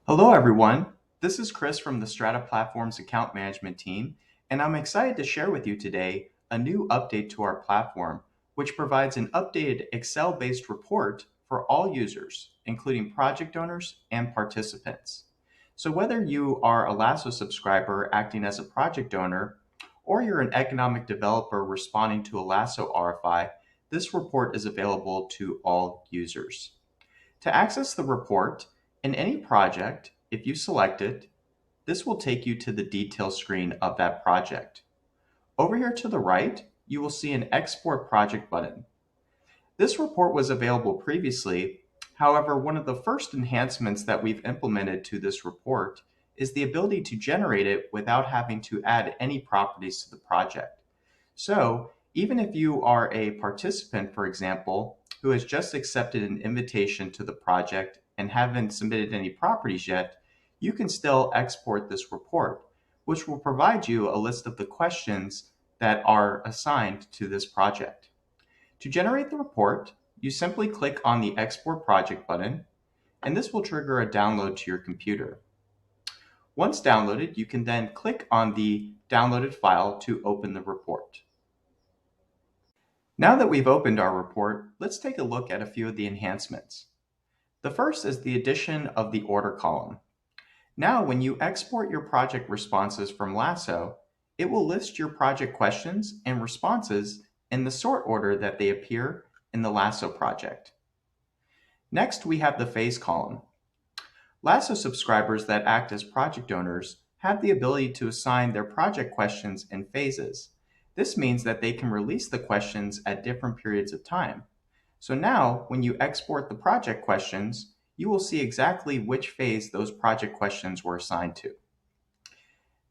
Hello, everyone. This is Chris from the Strata Platforms account management team, and I'm excited to share with you today a new update to our platform, which provides an updated Excel-based report for all users, including project owners and participants. So whether you are a Lasso subscriber acting as a project owner, or you're an economic developer responding to a Lasso RFI, this report is available to all users. To access the report in any project, if you select it, this will take you to the details screen of that project. Over here to the right, you will see an Export Project button. This report was available previously. However, one of the first enhancements that we've implemented to this report is the ability to generate it without having to add any properties to the project. So even if you are a participant, for example, who has just accepted an invitation to the project and haven't submitted any properties yet, you can still export this report, which will provide you a list of the questions that are assigned to this project. To generate the report, you simply click on the Export Project button, and this will trigger a download to your computer. Once downloaded, you can then click on the downloaded file to open the report. Now that we've opened our report, let's take a look at a few of the enhancements. The first is the addition of the order column. Now, when you export your project responses from Lasso, it will list your project questions and responses in the sort order that they appear in the Lasso project. Next, we have the phase column. Lasso subscribers that act as project owners have the ability to assign their project questions in phases. This means that they can release the questions at different periods of time. So now, when you export the project questions, you will see exactly which phase those project questions were assigned to.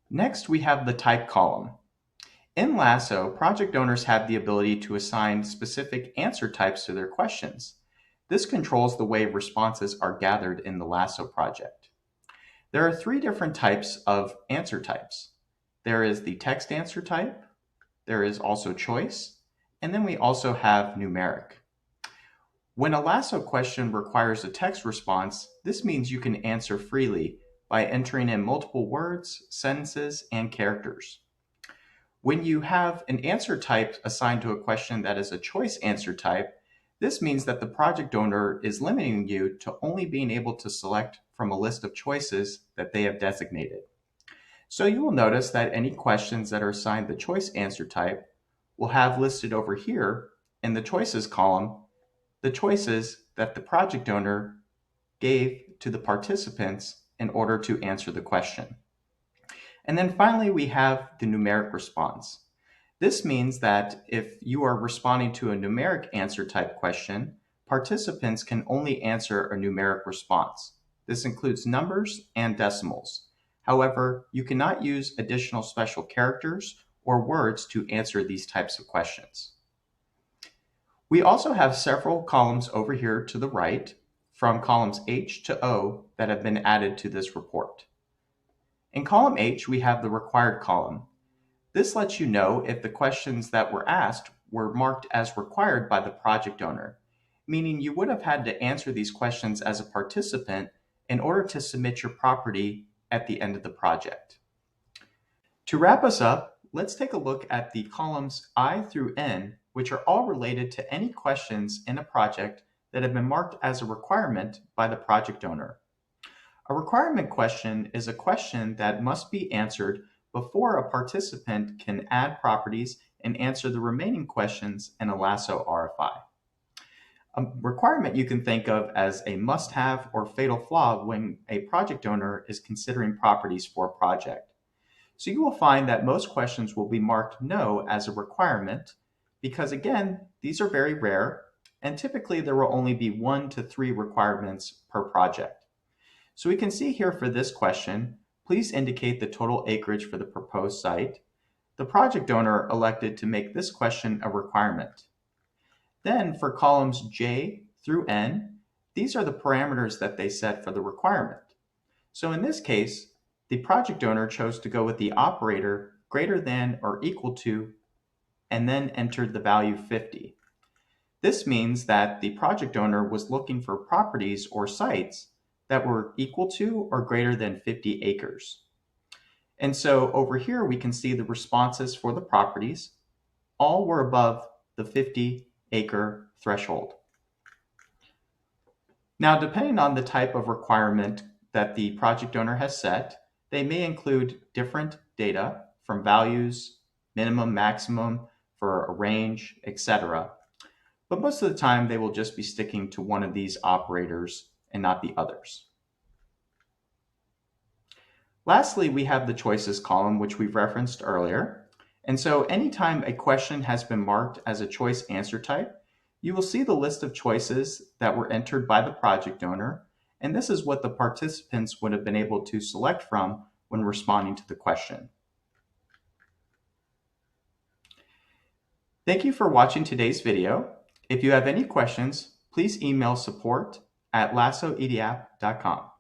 Next, we have the type column. In Lasso, project owners have the ability to assign specific answer types to their questions. This controls the way responses are gathered in the Lasso project. There are three different types of answer types. There is the text answer type, there is also choice, and then we also have numeric. When a Lasso question requires a text response, this means you can answer freely by entering in multiple words, sentences, and characters. When you have an answer type assigned to a question that is a choice answer type, this means that the project owner is limiting you to only being able to select from a list of choices that they have designated. So you will notice that any questions that are assigned the choice answer type will have listed over here in the choices column the choices that the project owner gave to the participants in order to answer the question. And then finally, we have the numeric response. This means that if you are responding to a numeric answer type question, participants can only answer a numeric response. This includes numbers and decimals. However, you cannot use additional special characters or words to answer these types of questions. We also have several columns over here to the right, from columns H to O, that have been added to this report. In column H, we have the required column. This lets you know if the questions that were asked were marked as required by the project owner, meaning you would have had to answer these questions as a participant in order to submit your property at the end of the project. To wrap us up, let's take a look at the columns I through N, which are all related to any questions in a project that have been marked as a requirement by the project owner. A requirement question is a question that must be answered before a participant can add properties and answer the remaining questions in a Lasso RFI. A requirement you can think of as a must-have or fatal flaw when a project owner is considering properties for a project. So you will find that most questions will be marked no as a requirement because, again, these are very rare, and typically there will only be 1 to 3 requirements per project. So we can see here for this question, please indicate the total acreage for the proposed site. The project owner elected to make this question a requirement. Then for columns J through N, these are the parameters that they set for the requirement. So in this case, the project owner chose to go with the operator greater than or equal to, and then entered the value 50. This means that the project owner was looking for properties or sites that were equal to or greater than 50 acres. And so over here, we can see the responses for the properties. All were above the 50-acre threshold. Now, depending on the type of requirement that the project owner has set, they may include different data from values, minimum, maximum, for a range, etc. But most of the time, they will just be sticking to one of these operators and not the others. Lastly, we have the choices column, which we've referenced earlier. And so anytime a question has been marked as a choice answer type, you will see the list of choices that were entered by the project owner, and this is what the participants would have been able to select from when responding to the question. Thank you for watching today's video. If you have any questions, please email support@lassoediap.com.